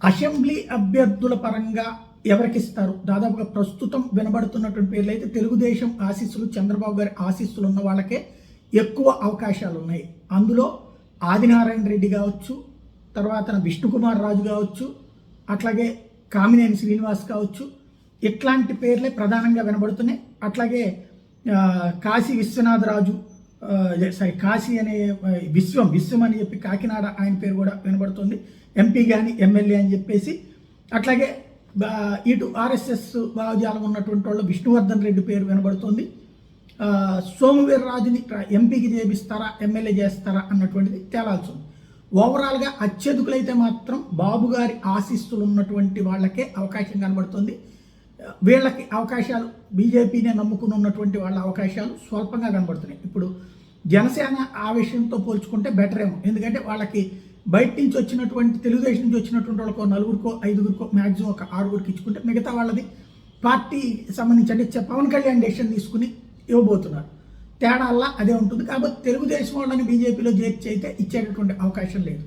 Assembly అభ్యర్థుల పరంగా ఎవరికిస్తారు? దాదాపుగా ప్రస్తుతం వినబడుతున్నటువంటి పేర్లు అయితే తెలుగుదేశం ఆశీస్సులు, చంద్రబాబు గారి ఆశీస్సులు ఉన్న వాళ్ళకే ఎక్కువ అవకాశాలు ఉన్నాయి. అందులో ఆదినారాయణ రెడ్డి కావచ్చు, తర్వాత విష్ణుకుమార్ రాజు కావచ్చు, అట్లాగే కామినేని శ్రీనివాస్ కావచ్చు, ఇట్లాంటి పేర్లే ప్రధానంగా వినబడుతున్నాయి. అట్లాగే కాశీ విశ్వనాథరాజు, కాశీ అనే విశ్వం అని చెప్పి కాకినాడ ఆయన పేరు కూడా వినబడుతుంది, ఎంపీ కానీ ఎమ్మెల్యే అని చెప్పేసి. అట్లాగే ఇటు ఆర్ఎస్ఎస్ భావజాలం ఉన్నటువంటి వాళ్ళు విష్ణువర్ధన్ రెడ్డి పేరు వినబడుతుంది. సోమవీర్రాజుని ఎంపీకి చేపిస్తారా, ఎమ్మెల్యే చేస్తారా అన్నటువంటిది తేలాల్సి ఉంది. ఓవరాల్గా అత్యధికులైతే మాత్రం బాబు గారి ఆశీస్సులు ఉన్నటువంటి వాళ్ళకే అవకాశం కనబడుతుంది. వీళ్ళకి అవకాశాలు బీజేపీనే నమ్ముకుని ఉన్నటువంటి వాళ్ళ అవకాశాలు స్వల్పంగా కనబడుతున్నాయి. ఇప్పుడు జనసేన ఆ విషయంతో పోల్చుకుంటే బెటర్ ఏమో, ఎందుకంటే వాళ్ళకి బయట నుంచి వచ్చినటువంటి తెలుగుదేశం నుంచి వచ్చినటువంటి వాళ్ళకో 4గురికో 5గురికో మ్యాక్సిమం ఒక 6గురికి ఇచ్చుకుంటే మిగతా వాళ్ళది పార్టీ సంబంధించి అంటే పవన్ కళ్యాణ్ డెసిషన్ తీసుకుని ఇవ్వబోతున్నారు. తేడాల్లా అదే ఉంటుంది. కాబట్టి తెలుగుదేశం వాళ్ళని బీజేపీలో చేర్చి అయితే ఇచ్చేటటువంటి అవకాశం లేదు.